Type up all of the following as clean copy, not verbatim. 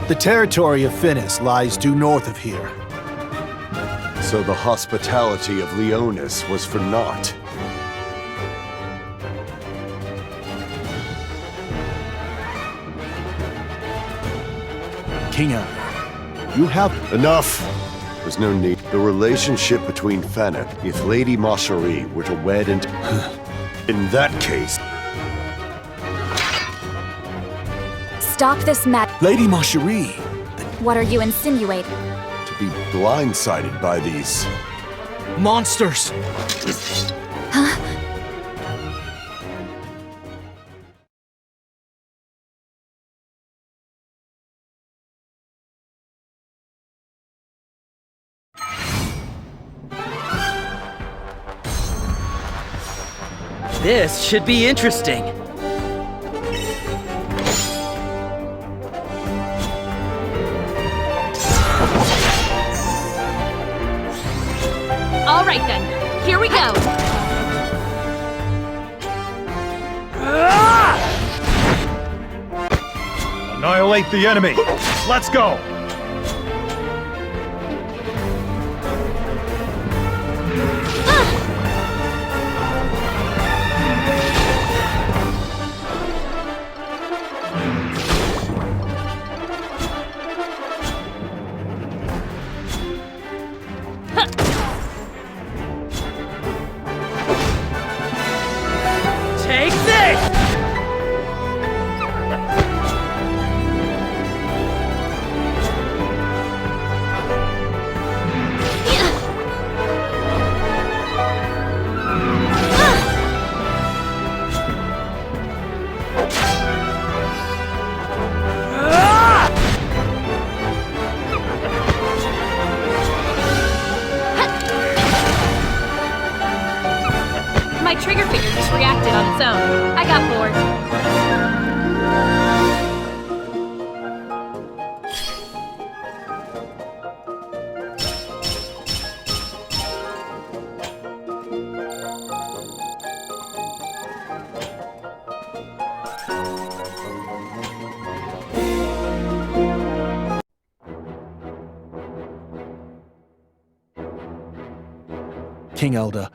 The territory of Finis lies due north of here. So the hospitality of Leonis was for naught. King Elder, you have... Enough! There's no need. The relationship between Fennet, if Lady Marcherie were to wed and... In that case... Stop this Lady Marcherie! What are you insinuating? To be blindsided by these... Monsters! This should be interesting. All right then, here we go. Annihilate the enemy. Let's go. Take this! My trigger finger just reacted on its own. I got bored. King Elder,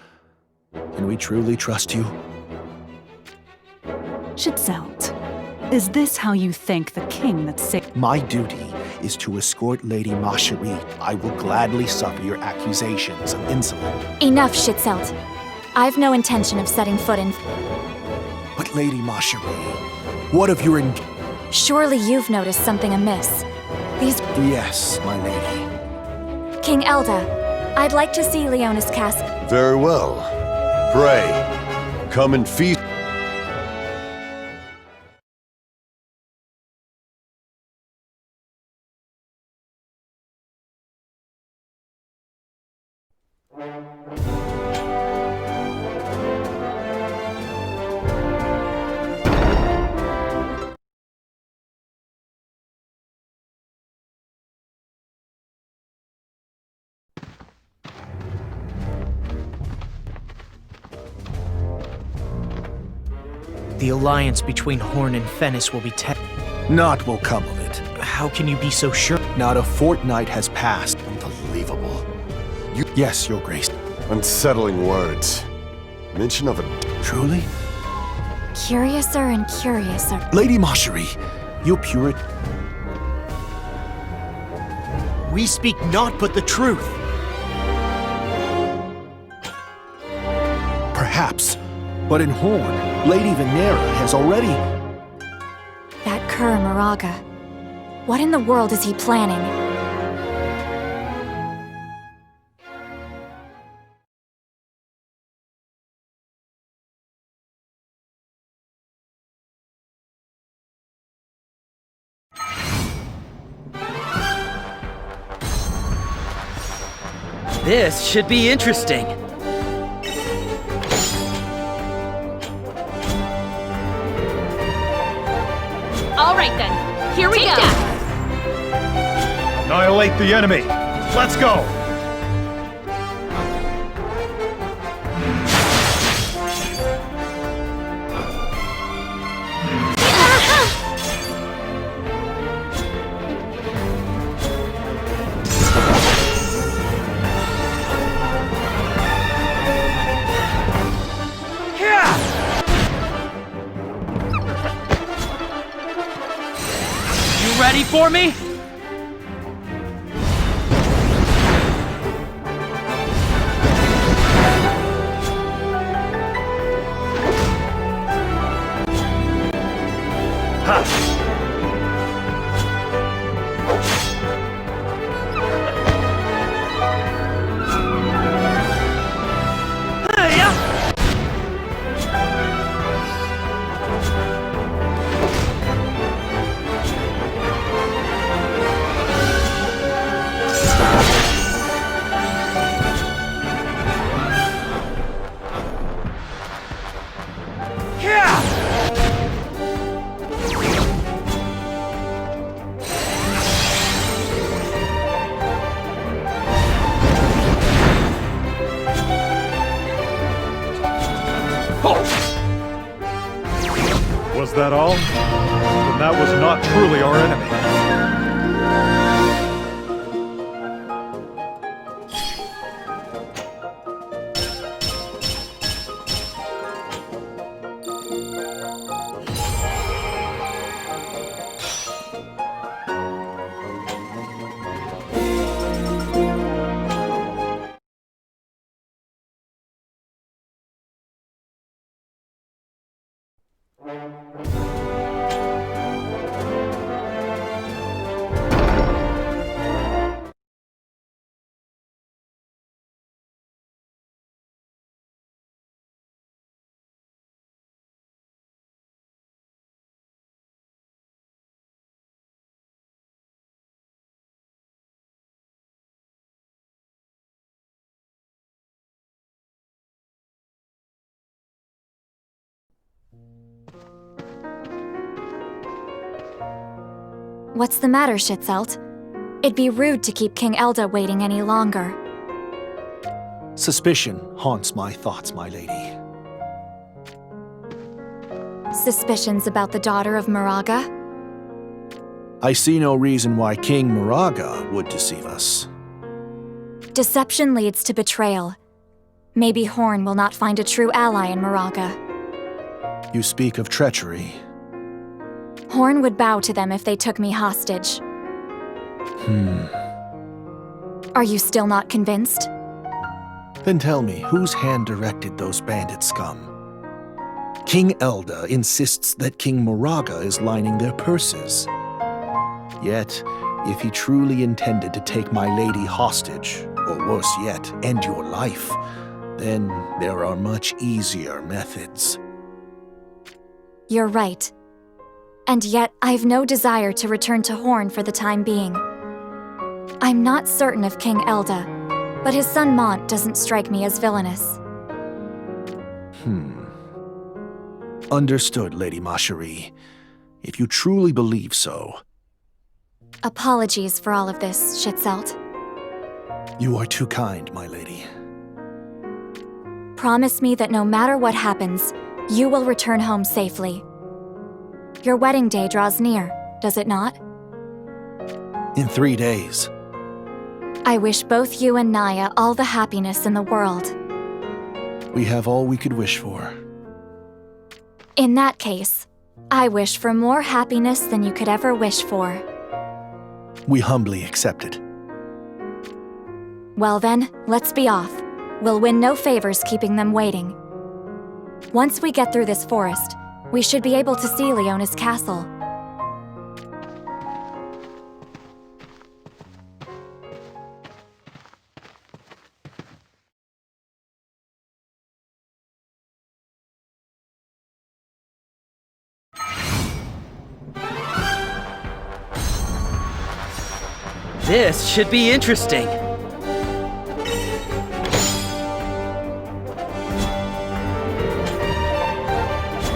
can we truly trust you? Shitselt, is this how you thank the king that saved? My duty is to escort Lady Marcherie. I will gladly suffer your accusations of insolence. Enough, Shitselt. I've no intention of setting foot in... But Lady Marcherie, what of your Surely you've noticed something amiss. These... Yes, my lady. King Elda, I'd like to see Leonis Castle. Very well. Pray, come and feast. The alliance between Horn and Fennis will be Naught will come of it. How can you be so sure? Not a fortnight has passed. Unbelievable. Yes, Your Grace. Unsettling words. Mention of a... Truly? Curiouser and curiouser. Lady Marcherie, you pure... We speak naught but the truth. Perhaps. But in Horn, Lady Venera has already... That cur Moraga. What in the world is he planning? This should be interesting. All right then, here we go. Annihilate the enemy. Let's go. for me? Was that all? Then that was not truly our enemy. What's the matter, Schitzelt? It'd be rude to keep King Elda waiting any longer. Suspicion haunts my thoughts, my lady. Suspicions about the daughter of Moraga? I see no reason why King Moraga would deceive us. Deception leads to betrayal. Maybe Horn will not find a true ally in Moraga. You speak of treachery. Horn would bow to them if they took me hostage. Are you still not convinced? Then tell me, whose hand directed those bandit scum? King Elda insists that King Moraga is lining their purses. Yet, if he truly intended to take my lady hostage, or worse yet, end your life, then there are much easier methods. You're right. And yet, I've no desire to return to Horn for the time being. I'm not certain of King Elda, but his son Mont doesn't strike me as villainous. Understood, Lady Macherie. If you truly believe so. Apologies for all of this, Schitzelt. You are too kind, my lady. Promise me that no matter what happens, you will return home safely. Your wedding day draws near, does it not? In 3 days. I wish both you and Naya all the happiness in the world. We have all we could wish for. In that case, I wish for more happiness than you could ever wish for. We humbly accept it. Well then, let's be off. We'll win no favors keeping them waiting. Once we get through this forest, we should be able to see Leona's castle. This should be interesting.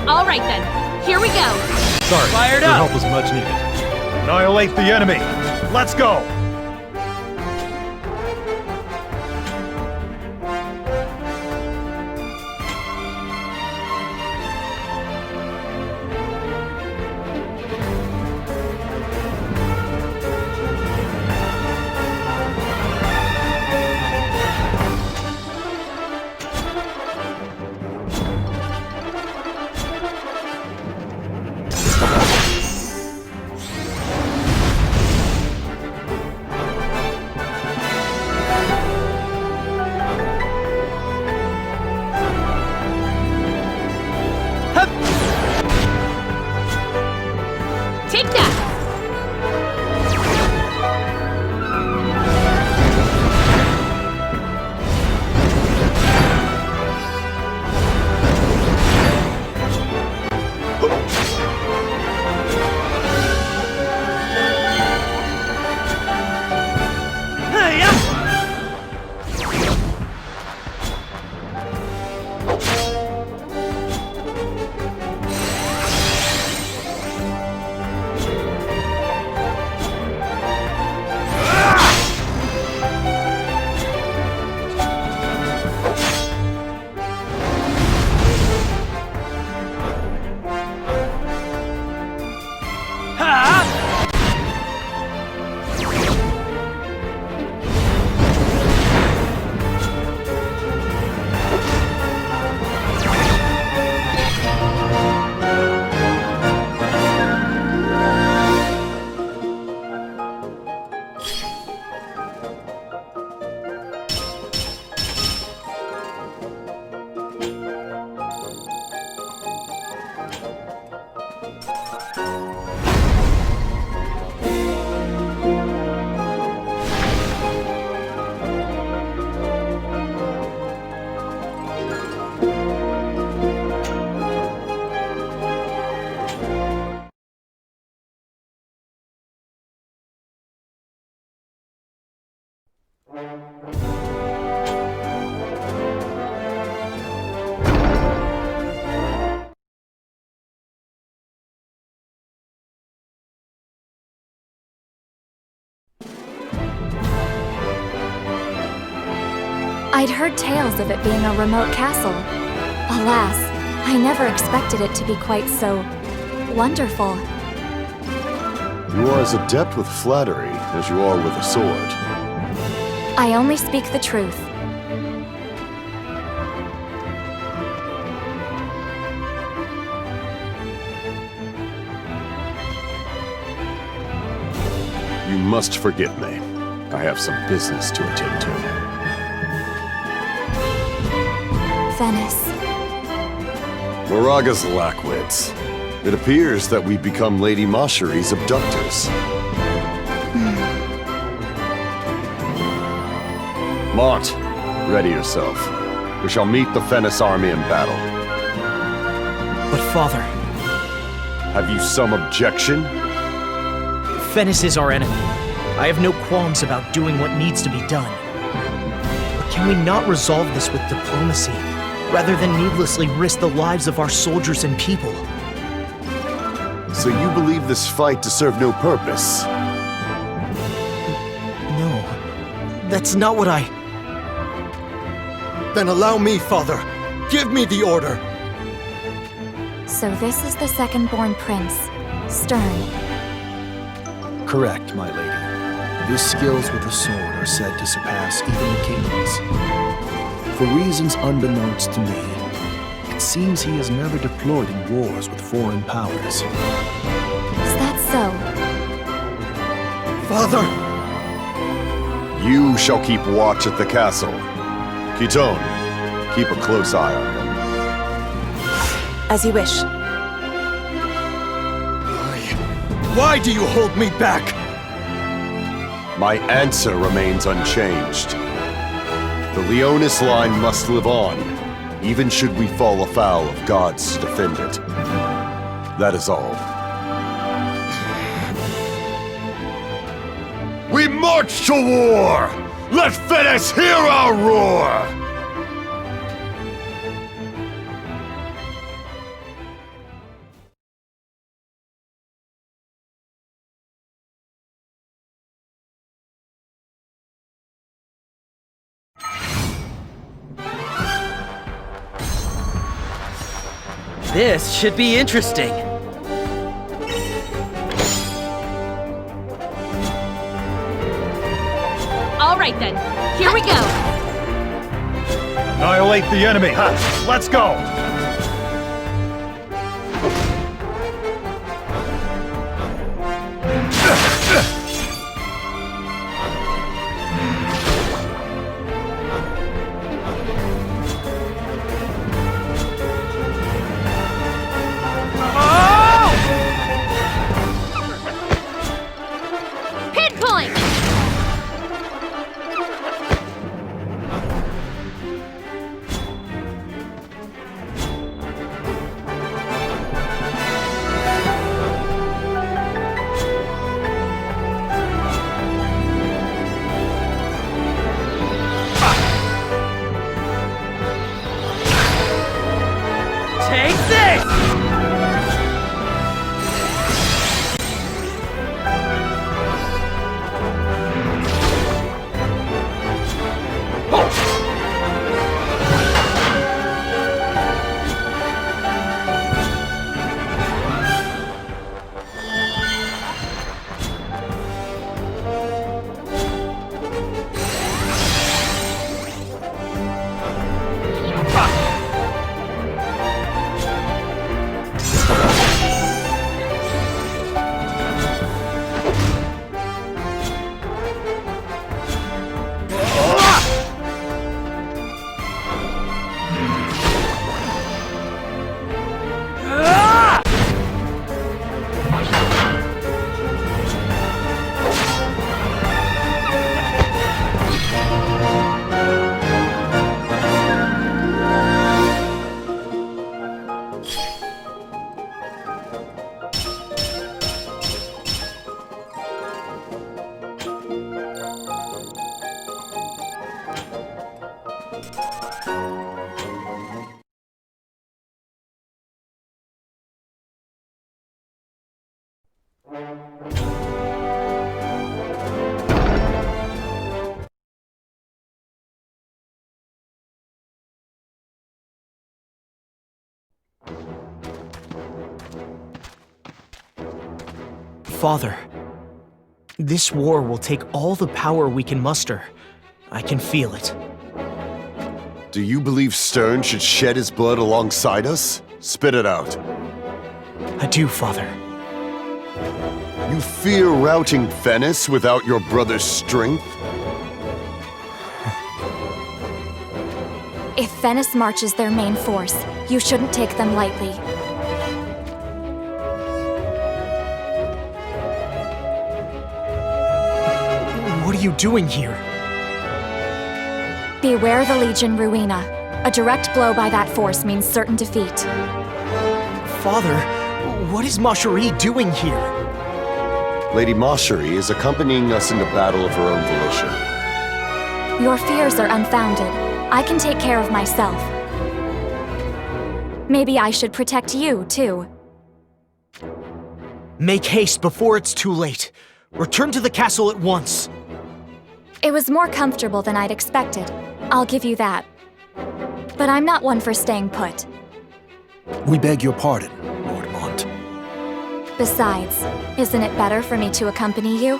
All right then, here we go. Sorry, Fired your up. help is much needed. Annihilate the enemy. Let's go. I'd heard tales of it being a remote castle. Alas, I never expected it to be quite so wonderful. You are as adept with flattery as you are with a sword. I only speak the truth. You must forgive me. I have some business to attend to. Venice. Moraga's lack wits. It appears that we've become Lady Mashari's abductors. Mont, ready yourself. We shall meet the Venice army in battle. But father, Have you some objection? Venice is our enemy. I have no qualms about doing what needs to be done. But can we not resolve this with diplomacy, rather than needlessly risk the lives of our soldiers and people? So you believe this fight to serve no purpose? No, that's not what I... Then allow me, Father. Give me the order. So this is the second-born prince, Stern. Correct, my lady. His skills with the sword are said to surpass even the king's. For reasons unbeknownst to me, it seems he has never deployed in wars with foreign powers. Is that so? Father! You shall keep watch at the castle. Kitone, keep a close eye on him. As you wish. Why do you hold me back? My answer remains unchanged. The Leonis line must live on, even should we fall afoul of gods to defend it. That is all. We march to war! Let Venice hear our roar! This should be interesting. All right then, here we go. Annihilate the enemy. Let's go. Pinpoint! Take this! Father, this war will take all the power we can muster. I can feel it. Do you believe Stern should shed his blood alongside us? Spit it out. I do, Father. You fear routing Venice without your brother's strength? If Venice marches their main force, you shouldn't take them lightly. What are you doing here? Beware the Legion Ruina. A direct blow by that force means certain defeat. Father, what is Marjorie doing here? Lady Marjorie is accompanying us into battle of her own volition. Your fears are unfounded. I can take care of myself. Maybe I should protect you, too. Make haste before it's too late. Return to the castle at once. It was more comfortable than I'd expected. I'll give you that. But I'm not one for staying put. We beg your pardon, Lord Mont. Besides, isn't it better for me to accompany you?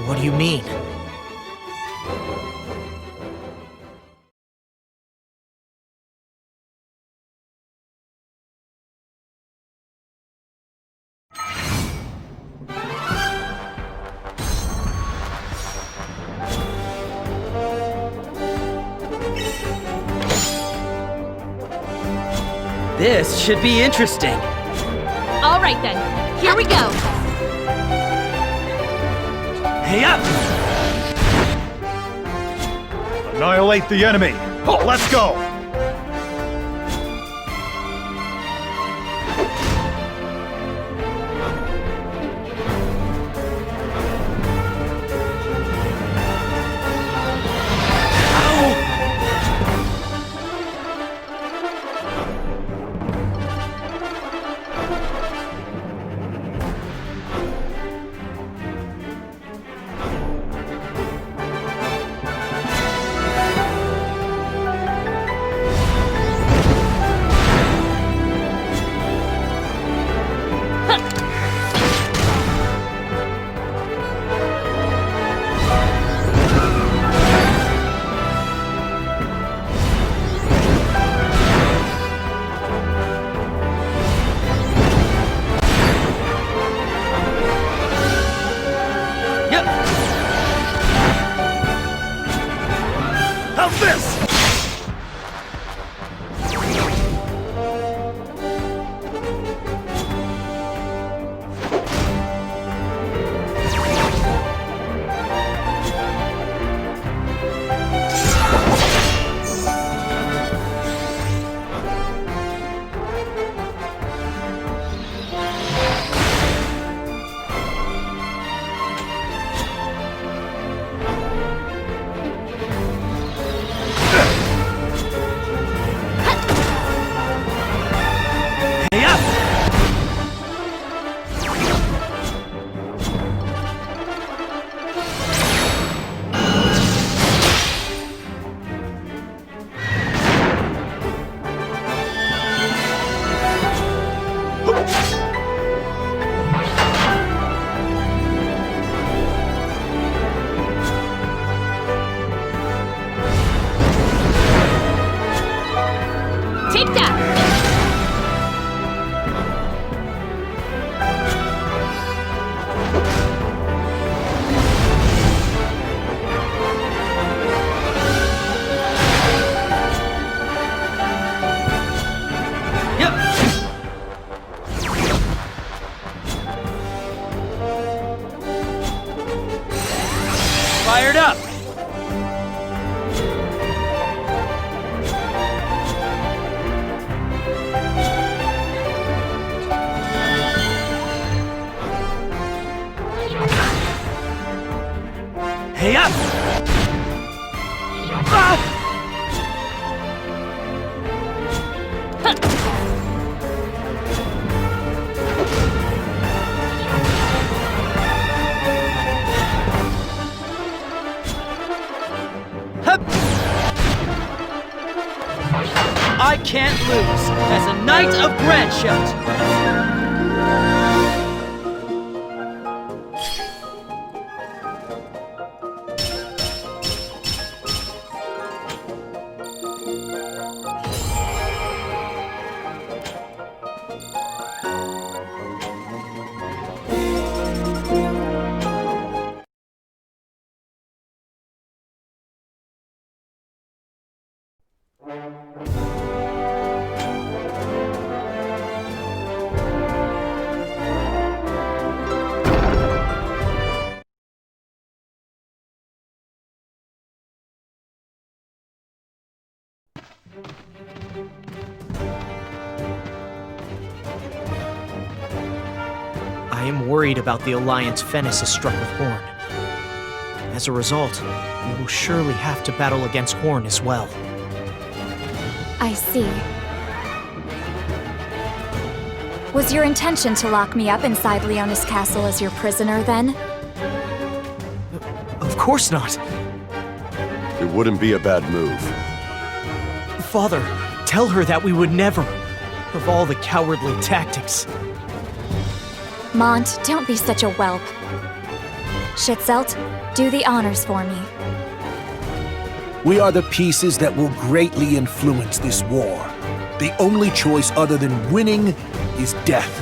What do you mean? This should be interesting. All right then, here we go. Hey up! Annihilate the enemy. Let's go. How's this? Take that! Yep. Fired up. Hey up! Ah! Hup! I can't lose as a knight of Grandshot. am worried about the alliance Fennis has struck with Horn. As a result, we will surely have to battle against Horn as well. I see. Was your intention to lock me up inside Leonis Castle as your prisoner, then? Of course not. It wouldn't be a bad move. Father, tell her that we would never. Of all the cowardly tactics. Mont, don't be such a whelp. Schitzelt, do the honors for me. We are the pieces that will greatly influence this war. The only choice other than winning is death.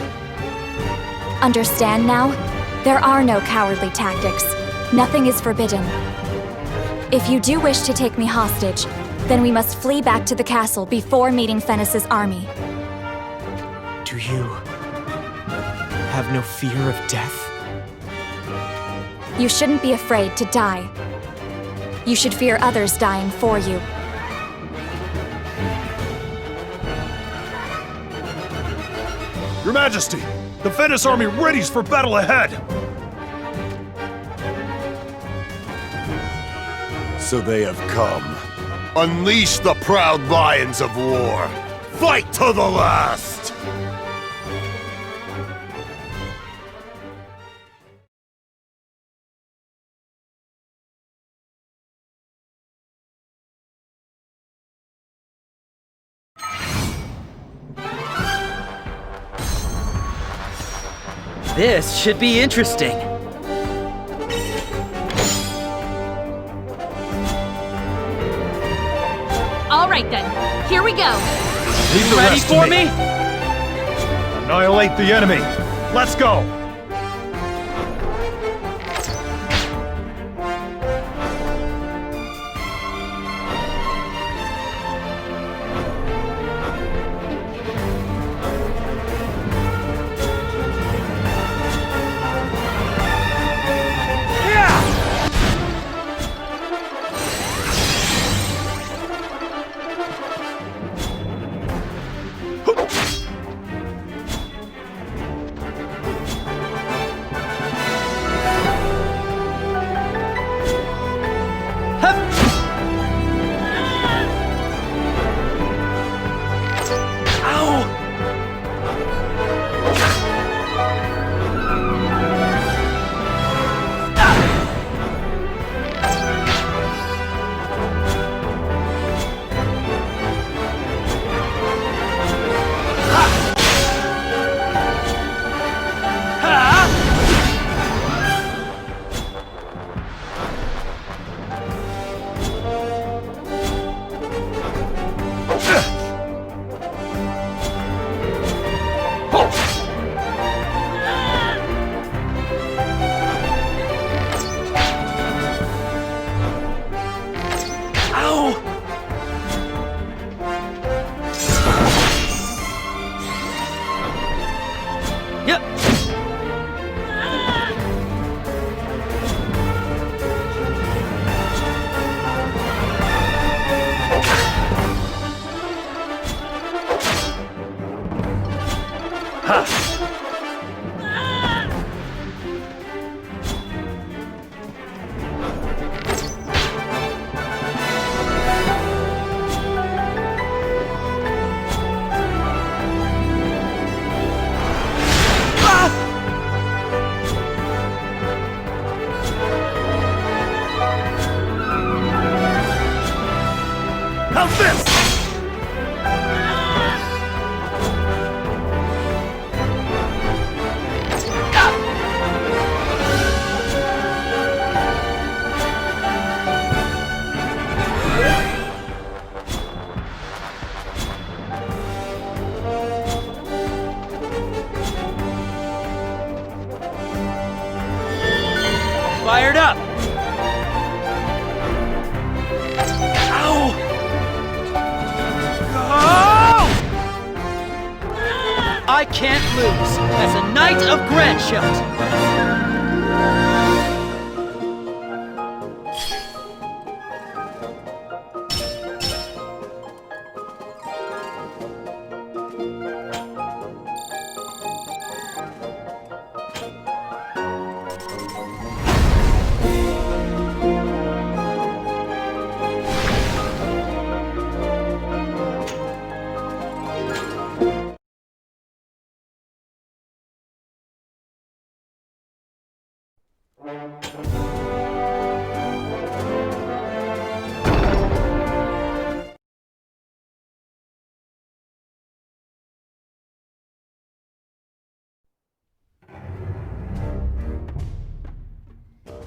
Understand now? There are no cowardly tactics. Nothing is forbidden. If you do wish to take me hostage, then we must flee back to the castle before meeting Fennis's army. Do you have no fear of death? You shouldn't be afraid to die. You should fear others dying for you. Your Majesty, the Fennis army readies for battle ahead! So they have come. Unleash the proud lions of war! Fight to the last! This should be interesting. All right then, here we go. Leave the Ready rest to for me? Annihilate the enemy! Let's go! How's this? Fired up! Ow! Go! I can't lose as a Knight of Grandshield!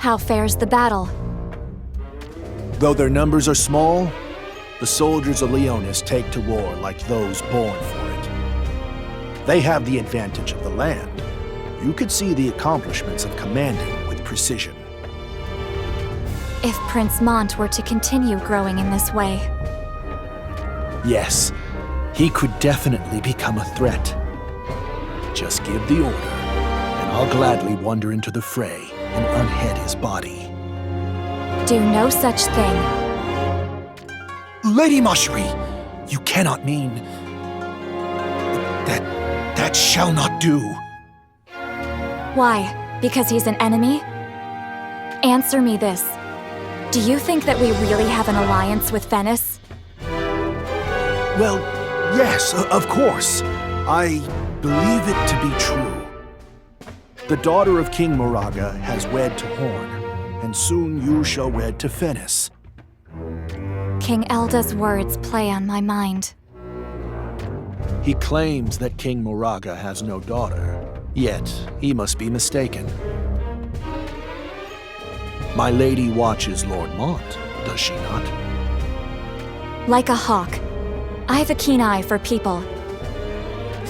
How fares the battle? Though their numbers are small, the soldiers of Leonis take to war like those born for it. They have the advantage of the land. You could see the accomplishments of commanding with precision. If Prince Mont were to continue growing in this way, Yes, he could definitely become a threat. Just give the order, and I'll gladly wander into the fray and unhead his body. do no such thing. Lady Mashri, you cannot mean... That shall not do. Why? Because he's an enemy? Answer me this. Do you think that we really have an alliance with Venice? Well, yes, of course. I believe it to be true. The daughter of King Moraga has wed to Horn, and soon you shall wed to Venice. King Elda's words play on my mind. He claims that King Moraga has no daughter, yet he must be mistaken. My lady watches Lord Mont, does she not? Like a hawk. I've a keen eye for people.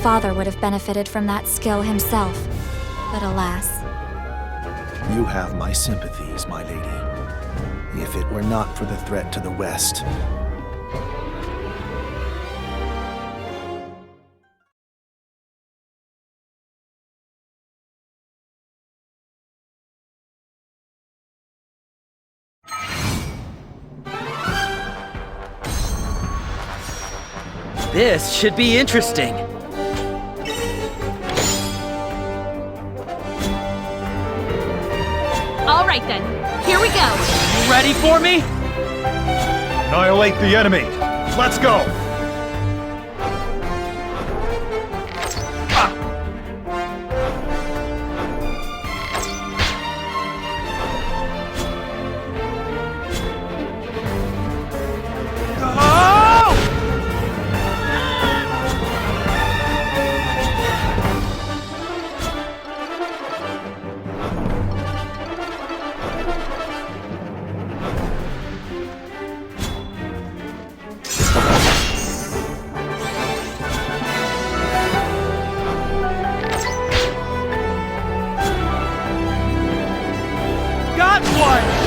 Father would have benefited from that skill himself, but alas. You have my sympathies, my lady. If it were not for the threat to the west... This should be interesting. All right then, here we go. You ready for me? Annihilate the enemy. Let's go. Got one!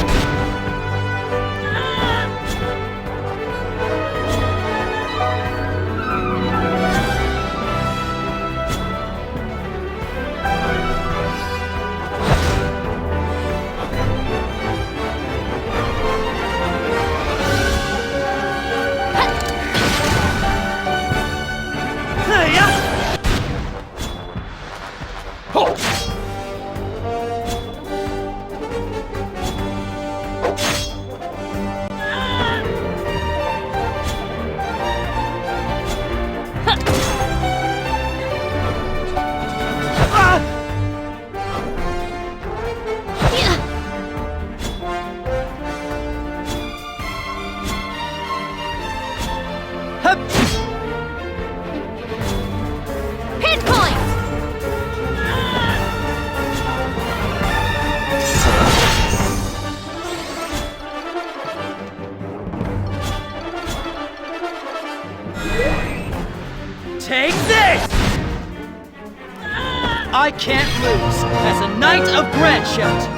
Pinpoint! Take this! I can't lose as a Knight of Grandshot.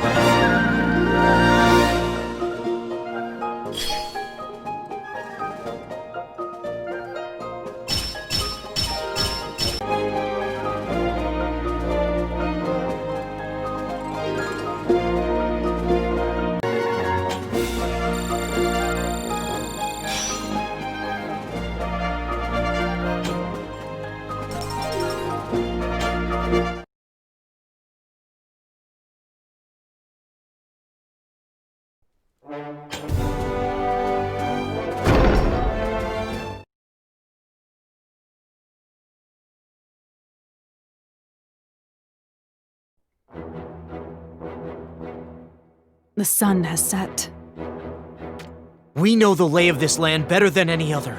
The sun has set. We know the lay of this land better than any other.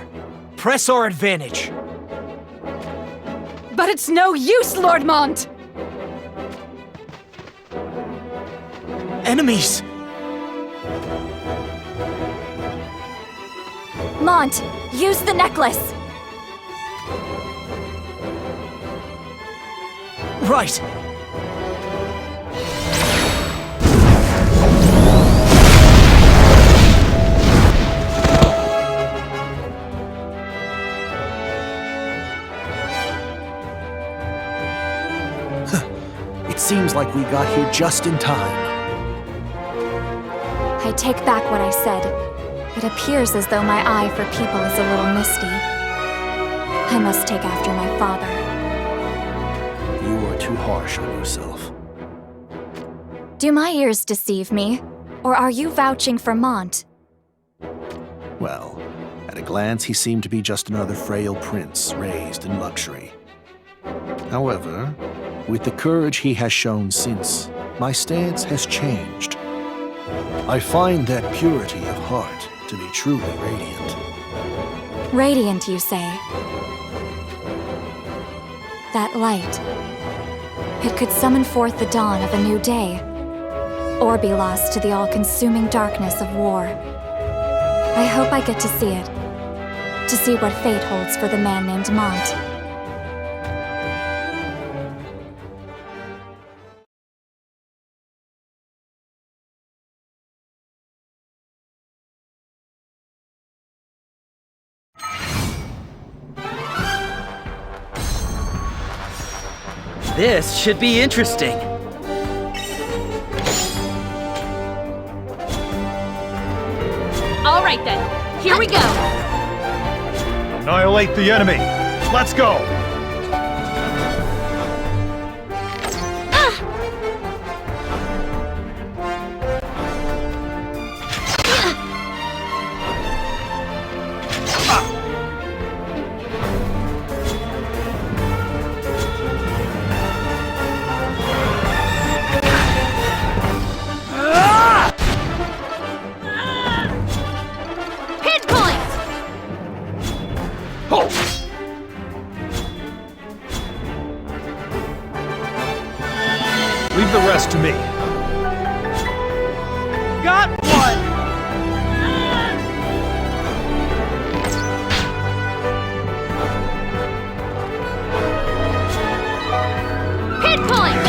Press our advantage. But it's no use, Lord Mont! Enemies! Mont, use the necklace! Right! It seems like we got here just in time. I take back what I said. It appears as though my eye for people is a little misty. I must take after my father. You are too harsh on yourself. Do my ears deceive me? Or are you vouching for Mont? Well, at a glance, he seemed to be just another frail prince raised in luxury. However, with the courage he has shown since, my stance has changed. I find that purity of heart to be truly radiant. Radiant, you say? That light. It could summon forth the dawn of a new day, or be lost to the all-consuming darkness of war. I hope I get to see it, to see what fate holds for the man named Mont. This should be interesting. All right then, here we go. Annihilate the enemy. Let's go. Leave the rest to me. Got one! Pinpoint!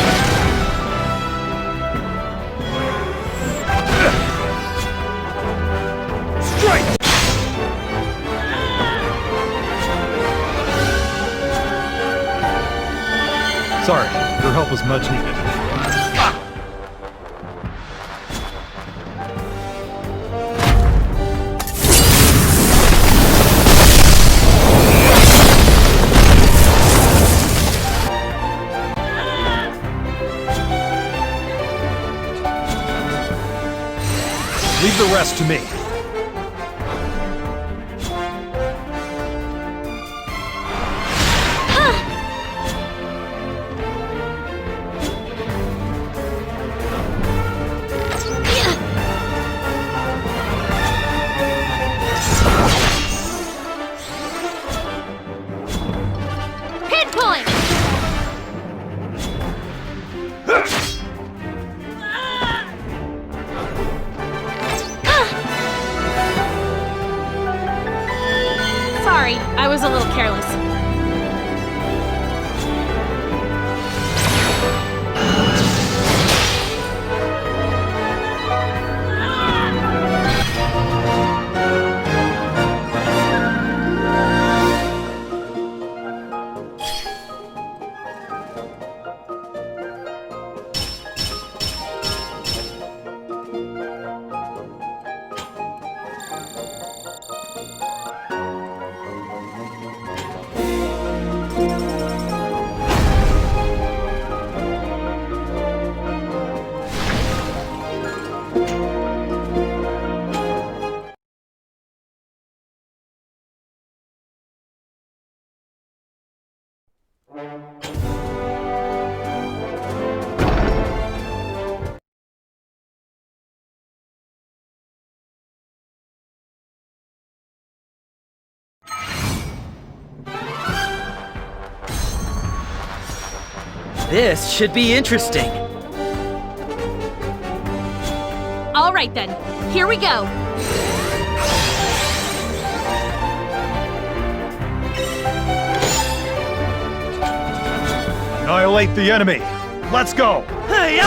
Strike! Sorry, your help was much needed. Leave the rest to me. Pinpoint! Sorry, I was a little careless. This should be interesting. All right then, here we go. Annihilate the enemy. Let's go. Hey,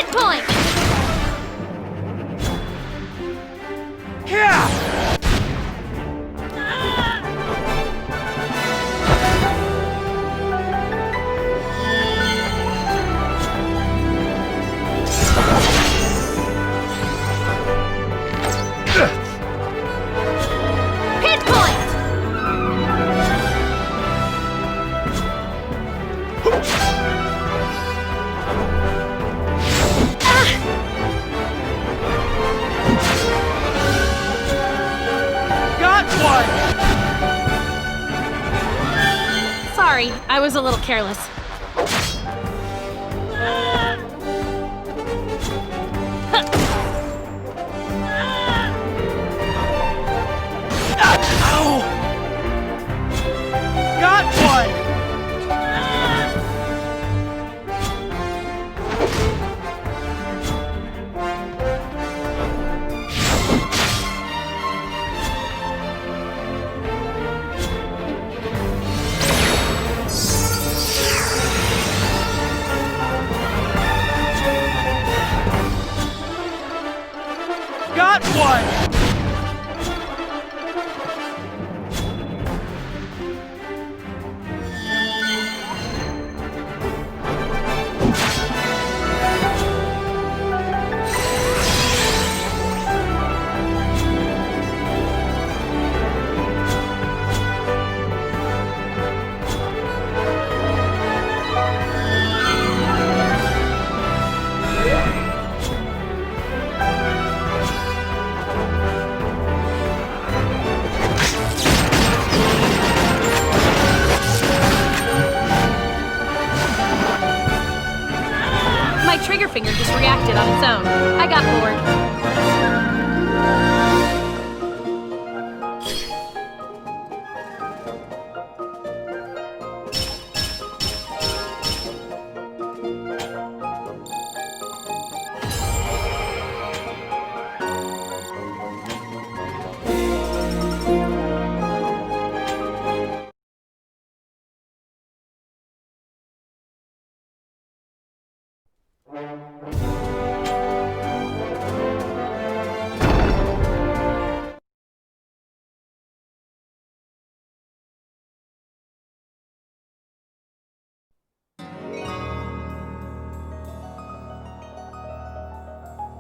Pinpoint! Sorry, I was a little careless. got one! Got one! My trigger finger just reacted on its own. I got bored.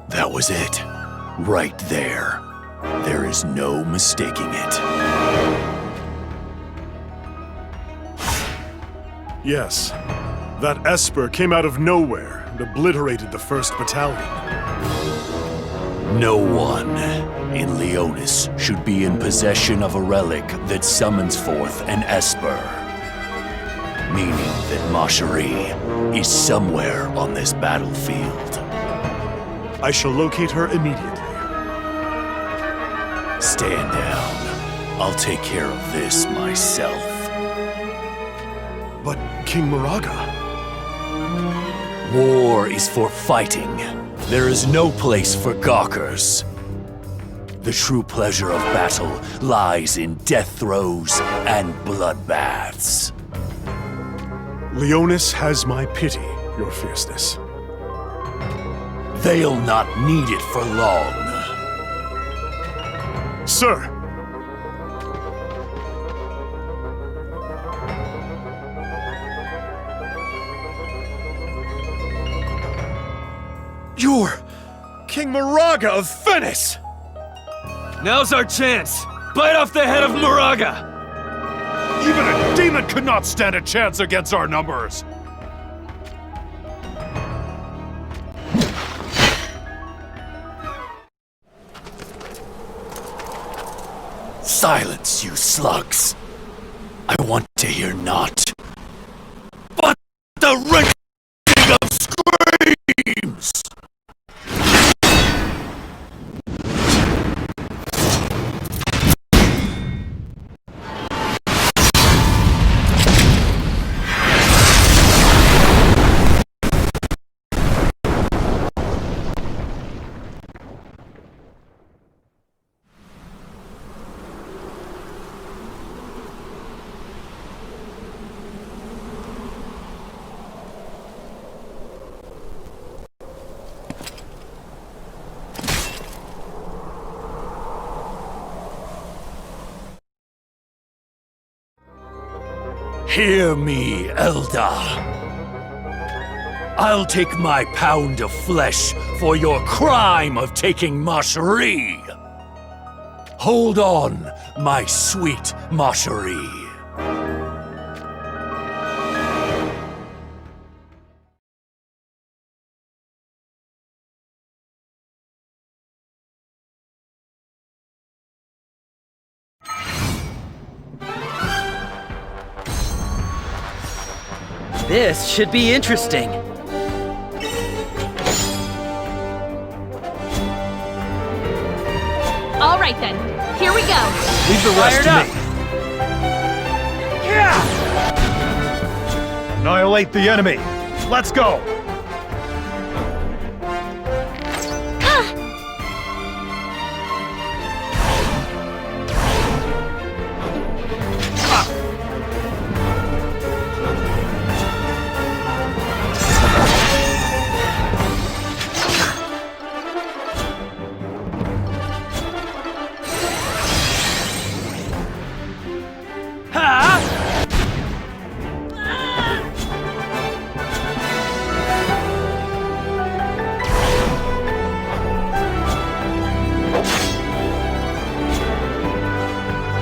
That was it. Right there. There is no mistaking it. Yes. That Esper came out of nowhere and obliterated the 1st Battalion. No one in Leonis should be in possession of a relic that summons forth an Esper. Meaning that Macherie is somewhere on this battlefield. I shall locate her immediately. Stand down. I'll take care of this myself. But King Moraga... War is for fighting. There is no place for gawkers. The true pleasure of battle lies in death throes and bloodbaths. Leonis has my pity, your fierceness. They'll not need it for long. Sir! You're King Moraga of Venice! Now's our chance! Bite off the head of Moraga! Even a demon could not stand a chance against our numbers! Silence, you slugs! I want to hear not but the rending of screams! Hear me, Elda. I'll take my pound of flesh for your crime of taking Marcherie. Hold on, my sweet Marcherie. This should be interesting. All right then, here we go. Leave the rest to me. Annihilate the enemy. Let's go.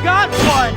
Got one!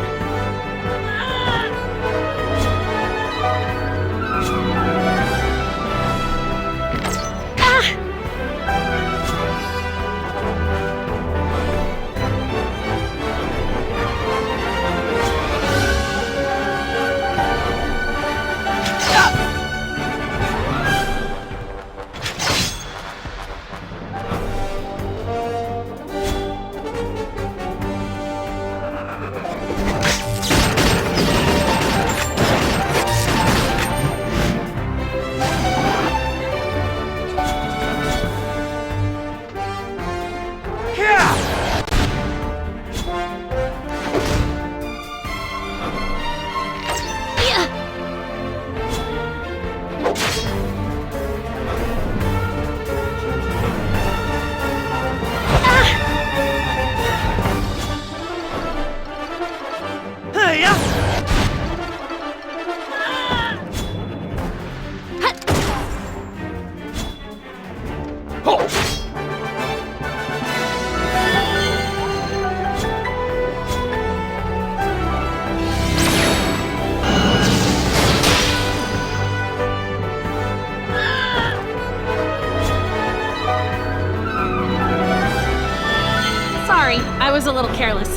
Sorry, I was a little careless.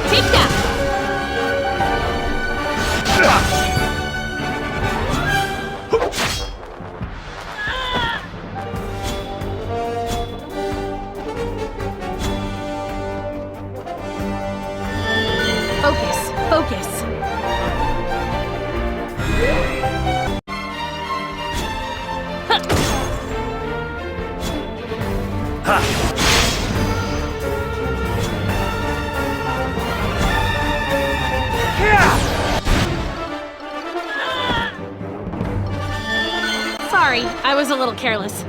Take that! Focus, focus. Sorry, I was a little careless.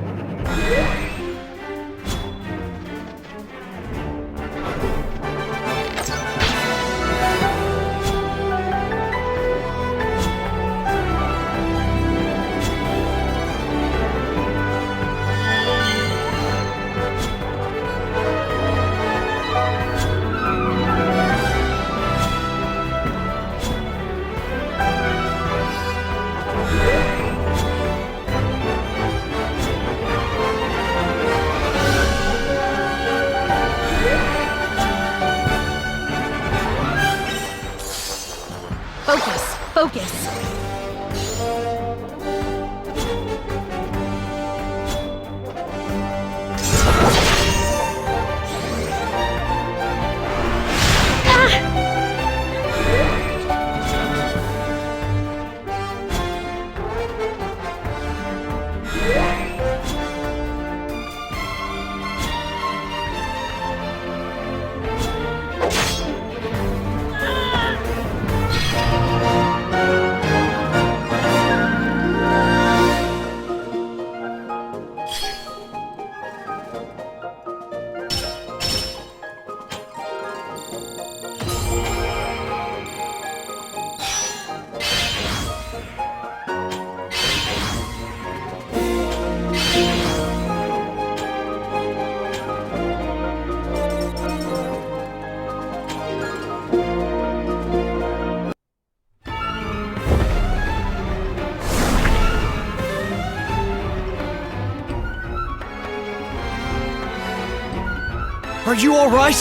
Are you all right?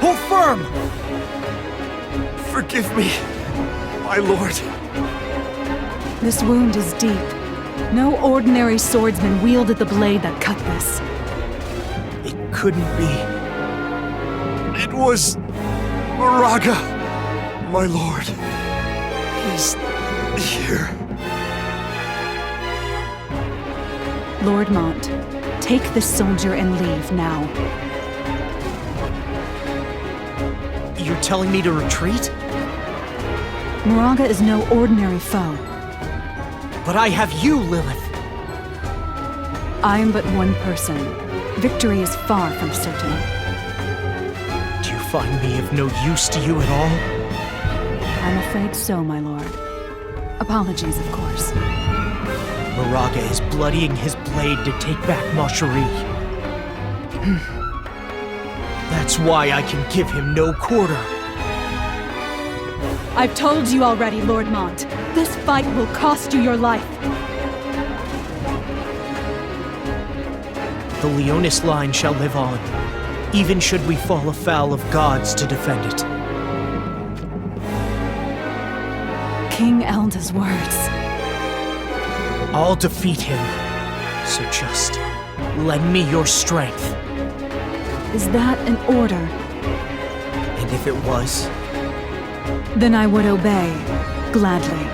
Hold firm! Forgive me, my lord. This wound is deep. No ordinary swordsman wielded the blade that cut this. It couldn't be. It was Moraga, my lord. He's here. Lord Mont, take this soldier and leave now. You're telling me to retreat? Moraga is no ordinary foe. But I have you, Lilith. I am but one person. Victory is far from certain. Do you find me of no use to you at all? I'm afraid so, my lord. Apologies, of course. Moraga is bloodying his blade to take back Macherie. That's why I can give him no quarter. I've told you already, Lord Mont. This fight will cost you your life. The Leonis line shall live on, even should we fall afoul of gods to defend it. King Elda's words. I'll defeat him, so just lend me your strength. Is that an order? And if it was? Then I would obey, gladly.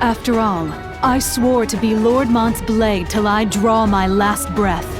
After all, I swore to be Lord Mont's blade till I draw my last breath.